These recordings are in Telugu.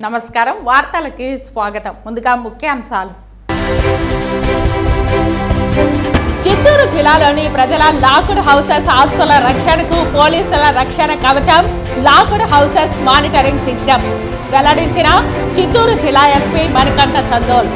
నమస్కారం వార్తలకి స్వాగతం. ముందుగా ముఖ్యాంశాలు. చిత్తూరు జిల్లాలోని ప్రజల లాక్డ్ హౌసెస్ ఆస్తుల రక్షణకు పోలీసుల రక్షణ కవచం లాక్డ్ హౌసెస్ మానిటరింగ్ సిస్టమ్ వెల్లడించిన చిత్తూరు జిల్లా ఎస్పీ మణికంఠ చందోల్.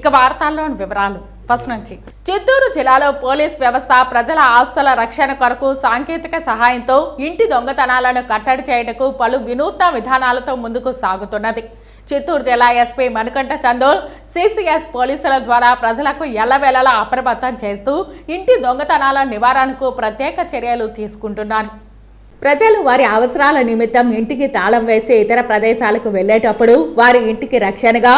ఇక వార్తల్లోని వివరాలు. ఫస్ట్ నుంచి చిత్తూరు జిల్లాలో పోలీస్ వ్యవస్థ ప్రజల ఆస్తుల రక్షణ కొరకు సాంకేతిక సహాయంతో ఇంటి దొంగతనాలను కట్టడి చేయటకు పలు వినూత్న విధానాలతో ముందుకు సాగుతున్నది. చిత్తూరు జిల్లా ఎస్పీ మణికంఠ చందోల్ సిసిఎస్ పోలీసుల ద్వారా ప్రజలకు ఎల్లవేళలా అప్రమత్తం చేస్తూ ఇంటి దొంగతనాల నివారణకు ప్రత్యేక చర్యలు తీసుకుంటున్నారు. ప్రజలు వారి అవసరాల నిమిత్తం ఇంటికి తాళం వేసి ఇతర ప్రదేశాలకు వెళ్లేటప్పుడు వారి ఇంటికి రక్షణగా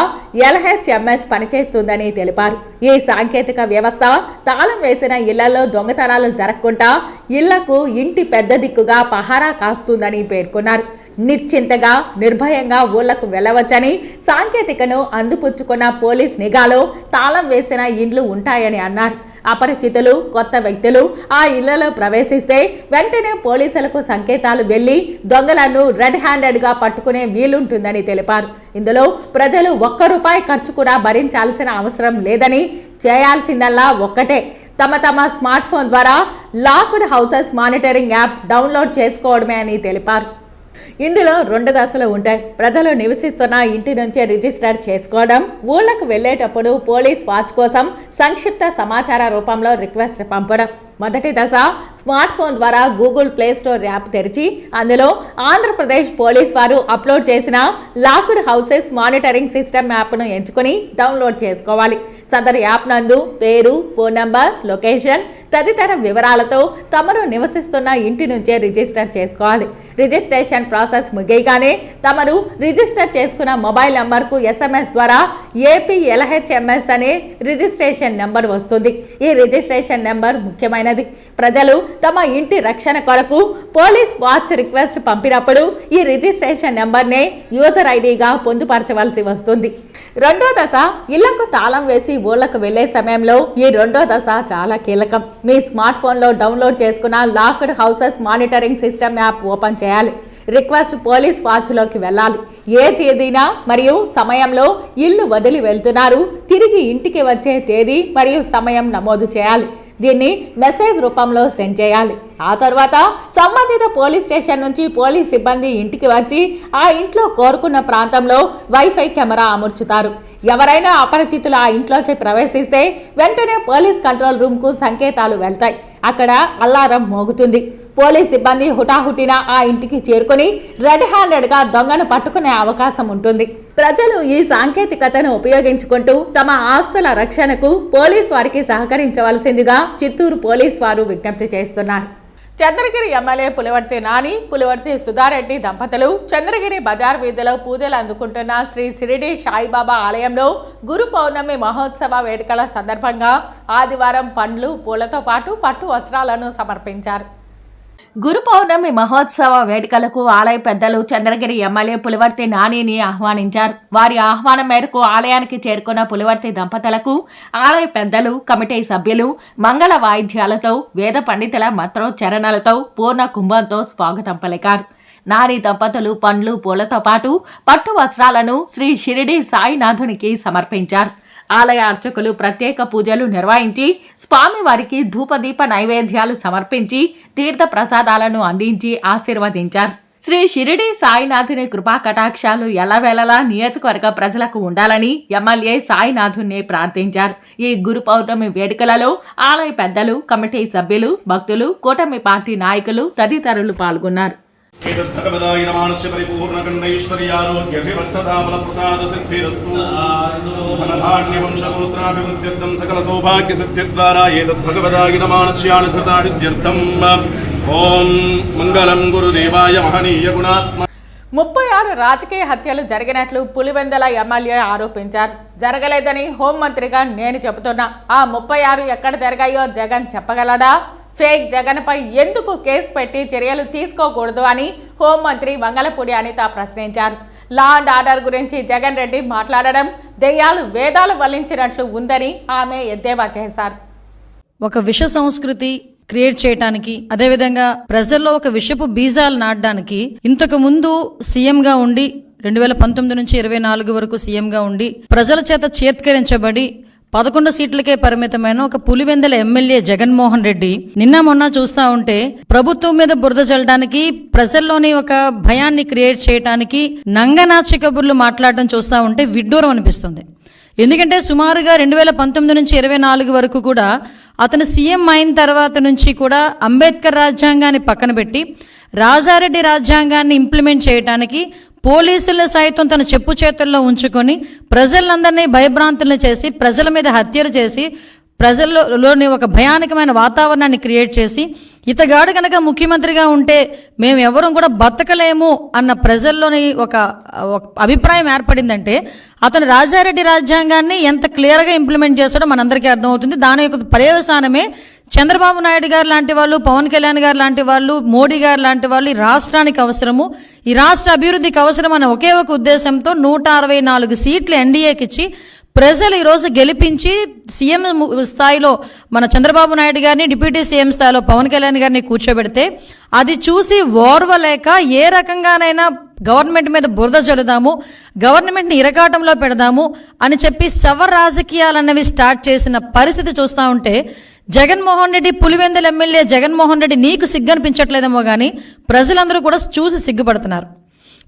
LHMS పనిచేస్తుందని తెలిపారు. ఈ సాంకేతిక వ్యవస్థ తాళం వేసిన ఇళ్లలో దొంగతనాలు జరగకుండా ఇళ్లకు ఇంటి పెద్ద దిక్కుగా పహారా కాస్తుందని పేర్కొన్నారు. నిశ్చింతగా నిర్భయంగా ఊళ్లకు వెళ్లవచ్చని, సాంకేతికను అందిపుచ్చుకున్న పోలీస్ నిఘాలో తాళం వేసిన ఇండ్లు ఉంటాయని అన్నారు. అపరిచితులు కొత్త వ్యక్తులు ఆ ఇళ్లలో ప్రవేశిస్తే వెంటనే పోలీసులకు సంకేతాలు వెళ్లి దొంగలను రెడ్ హ్యాండెడ్గా పట్టుకునే వీలుంటుందని తెలిపారు. ఇందులో ప్రజలు ₹1 ఖర్చు కూడా భరించాల్సిన అవసరం లేదని, చేయాల్సిందల్లా ఒక్కటే తమ స్మార్ట్ ఫోన్ ద్వారా locked houses monitoring app download చేసుకోవడమే అని తెలిపారు. ఇందులో 2 దశలు ఉంటాయి. ప్రజలు నివసిస్తున్న ఇంటి నుంచే రిజిస్టర్ చేసుకోవడం, ఊళ్ళకు వెళ్లేటప్పుడు పోలీస్ వాచ్ కోసం సంక్షిప్త సమాచార రూపంలో రిక్వెస్ట్ పంపడం. మొదటి దశ స్మార్ట్ ఫోన్ ద్వారా గూగుల్ ప్లే స్టోర్ యాప్ తెరిచి అందులో ఆంధ్రప్రదేశ్ పోలీస్ వారు అప్లోడ్ చేసిన లాక్డ్ హౌసెస్ మానిటరింగ్ సిస్టమ్ యాప్ను ఎంచుకుని డౌన్లోడ్ చేసుకోవాలి. సదరు యాప్ నందు పేరు, ఫోన్ నంబర్, లొకేషన్ తదితర వివరాలతో తమరు నివసిస్తున్న ఇంటి నుంచే రిజిస్టర్ చేసుకోవాలి. రిజిస్ట్రేషన్ ప్రాసెస్ ముగియగానే తమరు రిజిస్టర్ చేసుకున్న మొబైల్ నంబర్కు SMS ద్వారా AP LHMS అనే రిజిస్ట్రేషన్ నెంబర్ వస్తుంది. ఈ రిజిస్ట్రేషన్ నెంబర్ ముఖ్యమైనది. ప్రజలు తమ ఇంటి రక్షణ కొరకు పోలీస్ వాచ్ రిక్వెస్ట్ పంపినప్పుడు ఈ రిజిస్ట్రేషన్ నెంబర్నే యూజర్ ఐడిగా పొందుపరచవలసి వస్తుంది. రెండో దశ ఇళ్లకు తాళం వేసి ఊళ్లకు వెళ్లే సమయంలో ఈ రెండో దశ చాలా కీలకం. మీ స్మార్ట్ ఫోన్లో డౌన్లోడ్ చేసుకున్న locked houses monitoring system app open చేయాలి. రిక్వెస్ట్ పోలీస్ వాచ్లోకి వెళ్ళాలి. ఏ తేదీన మరియు సమయంలో ఇల్లు వదిలి వెళ్తున్నారు, తిరిగి ఇంటికి వచ్చే తేదీ మరియు సమయం నమోదు చేయాలి. దీన్ని మెసేజ్ రూపంలో సెండ్ చేయాలి. ఆ తర్వాత సంబంధిత పోలీస్ స్టేషన్ నుంచి పోలీస్ సిబ్బంది ఇంటికి వచ్చి ఆ ఇంట్లో కోరుకున్న ప్రాంతంలో వైఫై కెమెరా అమర్చుతారు. ఎవరైనా అపరిచితులు ఆ ఇంట్లోకి ప్రవేశిస్తే వెంటనే పోలీస్ కంట్రోల్ రూమ్కు సంకేతాలు వెళ్తాయి. అక్కడ అలారం మోగుతుంది. పోలీస్ సిబ్బంది హుటాహుటిన ఆ ఇంటికి చేరుకుని రెడ్ హ్యాండెడ్గా దొంగను పట్టుకునే అవకాశం ఉంటుంది. ప్రజలు ఈ సాంకేతికతను ఉపయోగించుకుంటూ తమ ఆస్తుల రక్షణకు పోలీస్ వారికి సహకరించవలసిందిగా చిత్తూరు పోలీస్ వారు విజ్ఞప్తి చేస్తున్నారు. చంద్రగిరి ఎమ్మెల్యే పులివర్తి నాని, పులివర్తి సుధారెడ్డి దంపతులు చంద్రగిరి బజార్ వీధిలో పూజలు అందుకుంటున్న శ్రీ షిరిడి సాయిబాబా ఆలయంలో గురు పౌర్ణమి మహోత్సవ వేడుకల సందర్భంగా ఆదివారం పండ్లు, పూలతో పాటు పట్టు వస్త్రాలను సమర్పించారు. గురు పౌర్ణమి మహోత్సవ వేడుకలకు ఆలయ పెద్దలు చంద్రగిరి ఎమ్మెల్యే పులివర్తి నానిని ఆహ్వానించారు. వారి ఆహ్వానం మేరకు ఆలయానికి చేరుకున్న పులివర్తి దంపతులకు ఆలయ పెద్దలు, కమిటీ సభ్యులు మంగళ వాయిద్యాలతో, వేద పండితుల మంత్రోచ్చరణలతో, పూర్ణ కుంభంతో స్వాగతం పలికారు. నాని దంపతులు పండ్లు, పూలతో పాటు పట్టు వస్త్రాలను శ్రీ షిరిడి సాయినాథునికి సమర్పించారు. ఆలయ అర్చకులు ప్రత్యేక పూజలు నిర్వహించి స్వామివారికి ధూపదీప నైవేద్యాలు సమర్పించి తీర్థ ప్రసాదాలను అందించి ఆశీర్వదించారు. శ్రీ షిరిడి సాయినాథుని కృపా కటాక్షాలు ఎల్లవేళలా నియోజకవర్గ ప్రజలకు ఉండాలని ఎమ్మెల్యే సాయినాథుని ప్రార్థించారు. ఈ గురు పౌర్ణమి వేడుకలలో ఆలయ పెద్దలు, కమిటీ సభ్యులు, భక్తులు, కూటమి పార్టీ నాయకులు తదితరులు పాల్గొన్నారు. భగవదాయ నమః ఐశ్వర్యారోగ్యభివర్ధతాఫలప్రసాదసిద్ధిరస్తు ధనధాన్య వంశగోత్రాభివృద్ధ్యర్థం సకల సౌభాగ్య సిద్ధిద్వారా ఏతద్భగవదాయ నమానస్యానుకృతార్థం ఓం మంగళం గురుదేవాయ మహనీయ గుణాత్మ. 36 రాజకీయ హత్యలు జరిగినట్లు పులివెందుల ఎమ్మెల్యే ఆరోపించారు. జరగలేదని హోంమంత్రిగా నేను చెబుతున్నా. ఆ 36 ఎక్కడ జరిగాయో జగన్ చెప్పగలడా? ఫేక్ జగన్పై ఎందుకు కేసు పెట్టి చర్యలు తీసుకోకూడదు అని హోంమంత్రి వంగలపూడి అనిత ప్రశ్నించారు. లా అండ్ ఆర్డర్ గురించి జగన్ రెడ్డి మాట్లాడడం దెయ్యాలు వేదాలు వల్లించినట్లు ఉందని ఆమె ఎద్దేవా చేశారు. ఒక విష సంస్కృతి, క్రియేట్ చేయడానికి, అదేవిధంగా ప్రజల్లో ఒక విషపు బీజాలు నాటడానికి ఇంతకు ముందు సీఎంగా ఉండి 2019 నుంచి 24 వరకు సీఎంగా ఉండి ప్రజల చేత చేత్కరించబడి 11 సీట్లకే పరిమితమైన ఒక పులివెందుల ఎమ్మెల్యే జగన్మోహన్ రెడ్డి నిన్న మొన్న చూస్తూ ఉంటే ప్రభుత్వం మీద బురద చల్లడానికి, ప్రజల్లోని ఒక భయాన్ని క్రియేట్ చేయడానికి నంగనాచి కబుర్లు మాట్లాడడం చూస్తూ ఉంటే విడ్డూరం అనిపిస్తుంది. ఎందుకంటే సుమారుగా 2019 నుంచి 24 వరకు కూడా అతను సీఎం అయిన తర్వాత నుంచి కూడా అంబేద్కర్ రాజ్యాంగాన్ని పక్కన పెట్టి రాజారెడ్డి రాజ్యాంగాన్ని ఇంప్లిమెంట్ చేయడానికి పోలీసుల సైతం తన చెప్పు చేతుల్లో ఉంచుకొని ప్రజలందరినీ భయభ్రాంతులను చేసి, ప్రజల మీద హత్యలు చేసి, ప్రజల్లోని ఒక భయానకమైన వాతావరణాన్ని క్రియేట్ చేసి, ఇతగాడు కనుక ముఖ్యమంత్రిగా ఉంటే మేము ఎవరూ కూడా బతకలేము అన్న ప్రజల్లోని ఒక అభిప్రాయం ఏర్పడిందంటే అతను రాజారెడ్డి రాజ్యాంగాన్ని ఎంత క్లియర్గా ఇంప్లిమెంట్ చేస్తాడో మనందరికీ అర్థమవుతుంది. దాని యొక్క పర్యవసానమే చంద్రబాబు నాయుడు గారు లాంటి వాళ్ళు, పవన్ కళ్యాణ్ గారు లాంటి వాళ్ళు, మోడీ గారు లాంటి వాళ్ళు ఈ రాష్ట్రానికి అవసరము, ఈ రాష్ట్ర అభివృద్ధికి అవసరం అనే ఒకే ఒక ఉద్దేశంతో 164 సీట్లు ఎన్డీఏకి ఇచ్చి ప్రజలు ఈరోజు గెలిపించి సీఎం స్థాయిలో మన చంద్రబాబు నాయుడు గారిని, డిప్యూటీ సీఎం స్థాయిలో పవన్ కళ్యాణ్ గారిని కూర్చోబెడితే అది చూసి ఓర్వలేక ఏ రకంగానైనా గవర్నమెంట్ మీద బురద చల్లుదాము, గవర్నమెంట్ని ఇరకాటంలో పెడదాము అని చెప్పి శవ రాజకీయాలు అన్నవి స్టార్ట్ చేసిన పరిస్థితి చూస్తూ ఉంటే జగన్మోహన్ రెడ్డి, పులివెందుల ఎమ్మెల్యే జగన్మోహన్ రెడ్డి నీకు సిగ్గనిపించట్లేదేమో కానీ ప్రజలందరూ కూడా చూసి సిగ్గుపడుతున్నారు.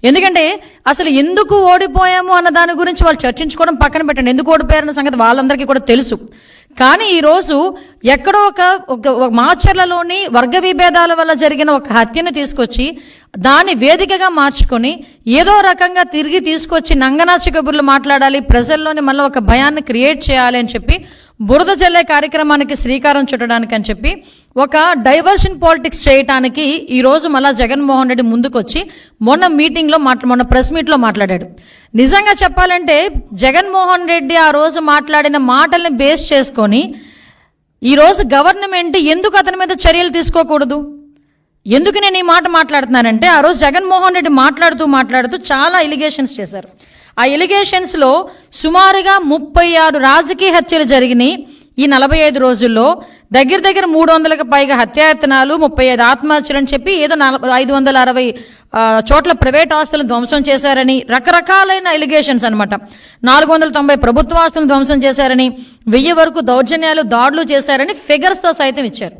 ఎందుకంటే అసలు ఎందుకు ఓడిపోయాము అన్న దాని గురించి వాళ్ళు చర్చించుకోవడం పక్కన పెట్టండి. ఎందుకు ఓడిపోయారన్న సంగతి వాళ్ళందరికీ కూడా తెలుసు. కానీ ఈరోజు ఎక్కడో ఒక మాచర్లలోని వర్గ విభేదాల వల్ల జరిగిన ఒక హత్యను తీసుకొచ్చి దాన్ని వేదికగా మార్చుకొని ఏదో రకంగా తిరిగి తీసుకొచ్చి నంగనాచి కబుర్లు మాట్లాడాలి, ప్రజల్లోని మళ్ళీ ఒక భయాన్ని క్రియేట్ చేయాలి అని చెప్పి బురద జల్లే కార్యక్రమానికి శ్రీకారం చుట్టడానికి అని చెప్పి ఒక డైవర్షన్ పాలిటిక్స్ చేయడానికి ఈరోజు మళ్ళా జగన్మోహన్ రెడ్డి ముందుకొచ్చి మొన్న ప్రెస్ మీట్లో మాట్లాడాడు. నిజంగా చెప్పాలంటే జగన్మోహన్ రెడ్డి ఆ రోజు మాట్లాడిన మాటల్ని బేస్ చేసుకొని ఈరోజు గవర్నమెంట్ ఎందుకు అతని మీద చర్యలు తీసుకోకూడదు? ఎందుకు నేను ఈ మాట మాట్లాడుతున్నానంటే ఆ రోజు జగన్మోహన్ రెడ్డి మాట్లాడుతూ చాలా ఎలిగేషన్స్ చేశారు. ఆ ఎలిగేషన్స్లో సుమారుగా 36 రాజకీయ హత్యలు జరిగినాయి ఈ 45 రోజుల్లో. దగ్గర 300కు పైగా హత్యాయత్నాలు, 35 ఆత్మహత్యలు అని చెప్పి ఏదో 560 చోట్ల ప్రైవేట్ ఆస్తులను ధ్వంసం చేశారని రకరకాలైన ఎలిగేషన్స్ అనమాట. 490 ప్రభుత్వ ఆస్తులను ధ్వంసం చేశారని, 1000 వరకు దౌర్జన్యాలు, దాడులు చేశారని ఫిగర్స్తో సైతం ఇచ్చారు.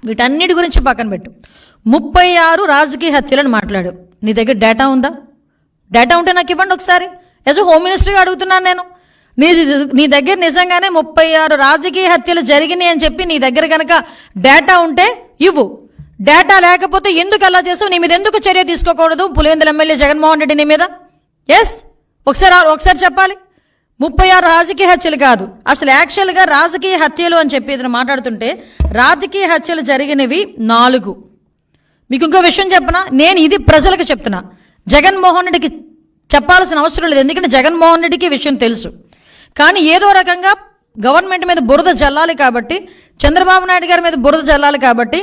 వీటన్నిటి గురించి పక్కన పెట్టు. 36 రాజకీయ హత్యలను మాట్లాడు. నీ దగ్గర డేటా ఉందా? డేటా ఉంటే నాకు ఇవ్వండి ఒకసారి. యాజ్ హోమ్ మినిస్టర్గా అడుగుతున్నాను నేను. నీ దగ్గర నిజంగానే 36 రాజకీయ హత్యలు జరిగినాయి అని చెప్పి నీ దగ్గర కనుక డేటా ఉంటే ఇవ్వు. డేటా లేకపోతే ఎందుకు అలా చేసావు? నీ మీద ఎందుకు చర్య తీసుకోకూడదు పులివెందుల ఎమ్మెల్యే జగన్మోహన్ రెడ్డి నీ మీద? ఎస్, ఒకసారి చెప్పాలి. 36 రాజకీయ హత్యలు కాదు, అసలు యాక్చువల్గా రాజకీయ హత్యలు అని చెప్పి ఇతను మాట్లాడుతుంటే రాజకీయ హత్యలు జరిగినవి 4. మీకు ఇంకో విషయం చెప్పనా? నేను ఇది ప్రజలకు చెప్తున్నా, జగన్మోహన్ రెడ్డికి చెప్పాల్సిన అవసరం లేదు. ఎందుకంటే జగన్మోహన్ రెడ్డికి విషయం తెలుసు. కానీ ఏదో రకంగా గవర్నమెంట్ మీద బురద జల్లాలి కాబట్టి, చంద్రబాబు నాయుడు గారి మీద బురద జల్లాలి కాబట్టి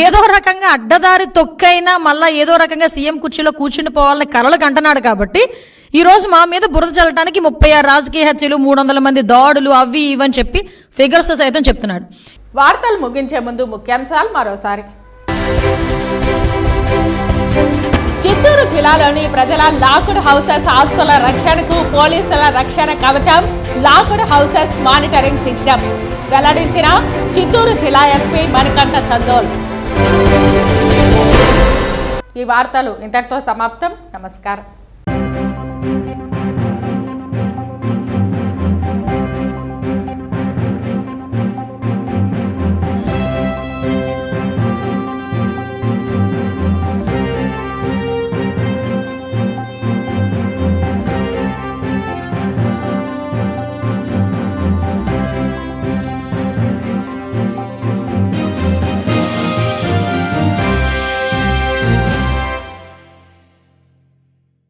ఏదో రకంగా అడ్డదారి తొక్కైనా మళ్ళీ ఏదో రకంగా సీఎం కుర్చీలో కూర్చుని పోవాలని కలలకు అంటున్నాడు కాబట్టి ఈరోజు మా మీద బురద చల్లడానికి 36 రాజకీయ హత్యలు, 300 మంది దాడులు, అవి ఇవని చెప్పి ఫిగర్స్ సైతం చెప్తున్నాడు. వార్తలు ముగించే ముందు ముఖ్యాంశాలు మరోసారి. చిత్తూరు జిల్లాలోని ప్రజల లాక్డ్ హౌసెస్ ఆస్తుల రక్షణకు పోలీసుల రక్షణ కవచం లాక్డ్ హౌసెస్ మానిటరింగ్ సిస్టమ్ వెల్లడించిన చిత్తూరు జిల్లా ఎస్పీ మణికంఠ చందోల్. ఈ వార్తలు ఇంతటితో సమాప్తం. నమస్కారం.